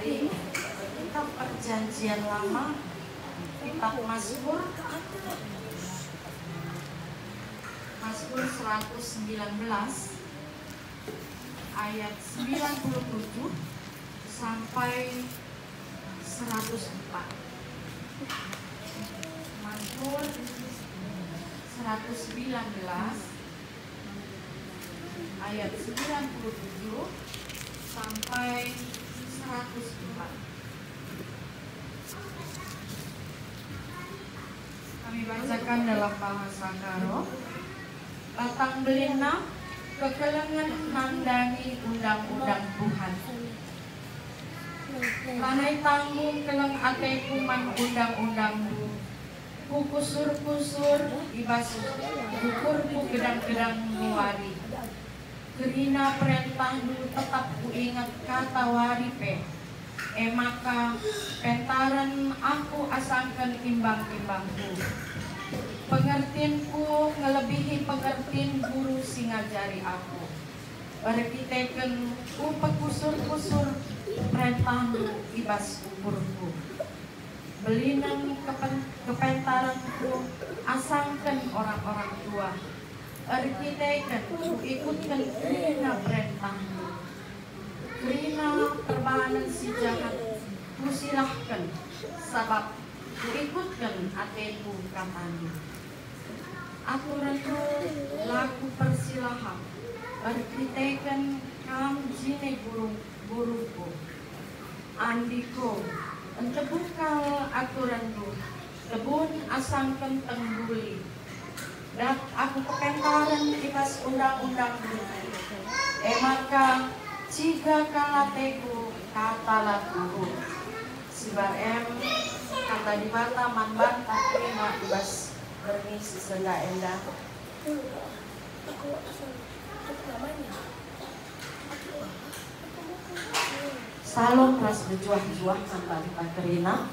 dari kitab Perjanjian Lama, kitab Mazmur 119 ayat 97 sampai 104. Mazmur 119 ayat 97 sampai 104. Kami bacakan dalam bahasa Karo. Batang belina kekelengan nandangi undang-undang Tuhan. Lanai tanggung keleng ateku man undang-undangmu. Ku kusur-kusur ibas ukurku gedang-gedang muari. Kerina perintahmu tetap ku ingat kata waripe. Maka pentaran aku asangkan imbang-imbangku. Pengertianku ngelebihi pengertian guru sing ngajari aku. Berkiteken ku pekusur-kusur perintahmu ibas ukurku. Belinang kepentaranku asangkan orang-orang tua. Berkiteken ku ikutkan kerina perintahmu. Kerina perbahanan si jahat ku silahkan sabab ku ikutkan ateku katamu. Aturanku laku persilahan berkritekan kam jine guruku. Andiko entebukal aturanku kebun asangkan tengguli. Dan aku kepentaran ibas undang-undangmu. Maka jika kalateku kata laku sibar kata di mata manban tapi mak ibas bermisi senda endah. Salom ras berjuah-juah sampai Paterina.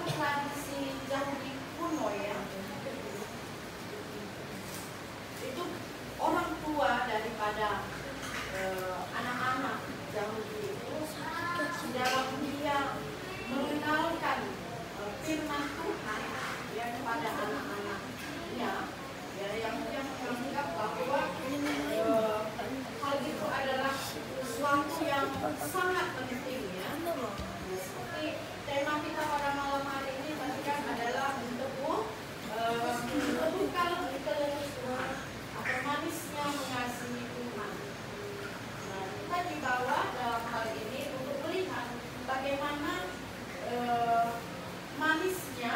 dalam tradisi Yahudi kuno ya, itu orang tua daripada anak-anak Yahudi itu dalam dia mengenalkan firman Tuhan ya kepada anak-anaknya ya, yang menganggap bahwa hal itu adalah sesuatu yang sangat penting ya. Seperti tema kita pada malam hari ini bahkan adalah menumbuhkan kelebih Tuhan atau manisnya mengasihi Tuhan. Nah, kita dibawa dalam hal ini untuk melihat bagaimana manisnya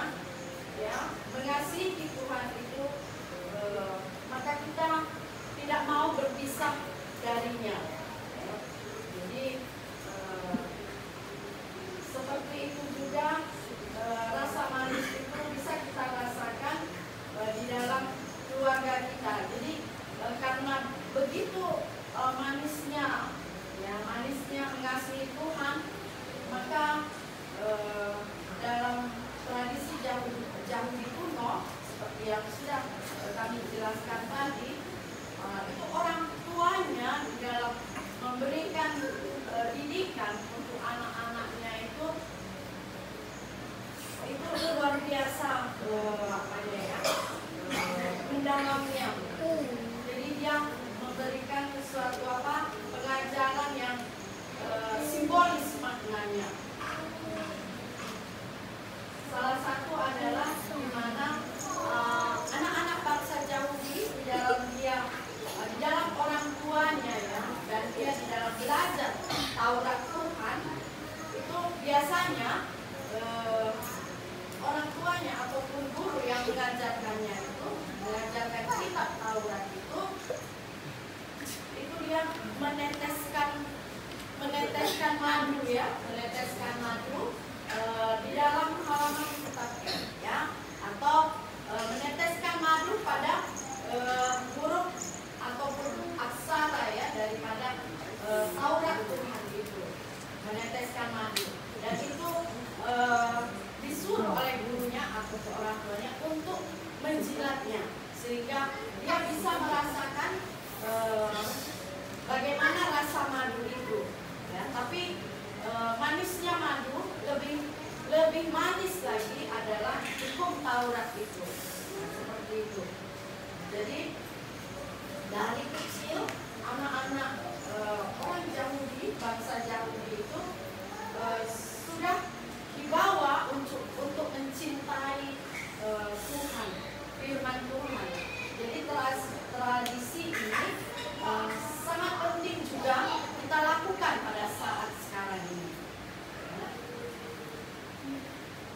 ya mengasihi Tuhan itu, maka kita tidak mau berpisah darinya. Jadi seperti itu juga rasa manis itu bisa kita rasakan di dalam keluarga kita. Jadi karena begitu manisnya ya, manisnya mengasihi Tuhan, maka dalam tradisi Yahudi kuno seperti yang sudah kami jelaskan tadi, itu orang tuanya di dalam memberikan didikan untuk anak-anaknya itu luar biasa mendalamnya. Jadi dia memberikan sesuatu pengajaran yang simbolis maknanya. Salah satu adalah di mana anak-anak bangsa Yahudi di dalam orang tuanya ya, dan dia di dalam belajar Taurat Tuhan itu biasanya orang tuanya ataupun guru yang mengajarkannya itu mengajarkan kitab Taurat itu dia meneteskan madu ya, meneteskan madu di dalam halaman kitabnya ya, atau meneteskan madu pada huruf ataupun aksara ya daripada Taurat Tuhan itu, meneteskan madu, dan itu disuruh oleh gurunya atau orang tuanya untuk menjilatnya sehingga dia bisa merasakan bagaimana rasa madu itu ya. Tapi manisnya madu lebih manis lagi adalah hukum Taurat itu. Nah, seperti itu. Jadi dari kecil anak-anak orang Yahudi, bangsa Yahudi itu sudah dibawa untuk mencintai Tuhan, firman Tuhan. Jadi tradisi ini sangat penting juga kita lakukan pada saat sekarang ini.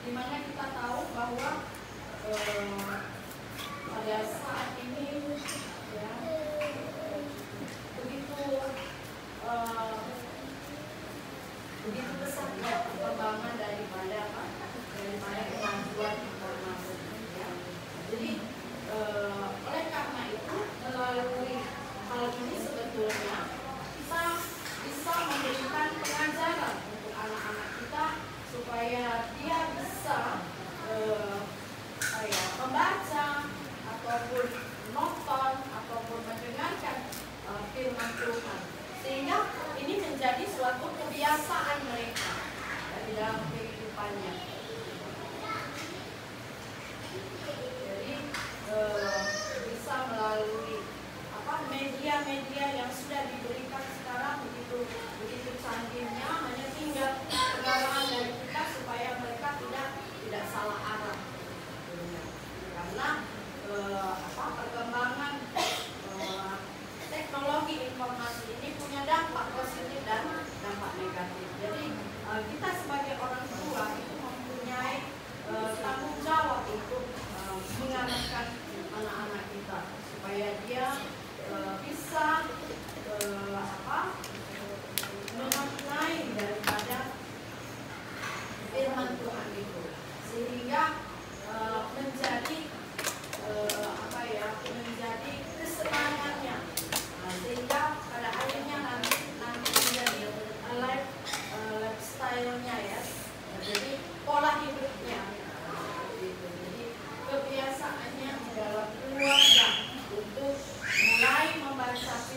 Dimana kita tahu bahwa pada saat ini ya, begitu besarnya perkembangan daripada kemajuan informasi ya. Jadi oleh karena itu melalui hal ini sebetulnya kita bisa memberikan pengajaran untuk anak-anak kita supaya dia bisa membaca ataupun nonton ataupun mendengarkan firman Tuhan, sehingga ini menjadi suatu kebiasaan mereka di dalam kehidupannya. Jadi bisa melalui media-media yang sudah diberikan sekarang begitu canggihnya, hanya tinggal pengarahan dari kita supaya mereka tidak salah arah. Karena perkembangan teknologi informasi ini punya dampak positif dan dampak negatif. Jadi kita sebagai orang tua itu mempunyai tanggung jawab untuk mengarahkan anak-anak kita supaya dia bisa memaknai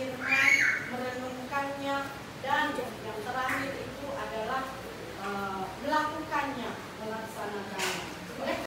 firman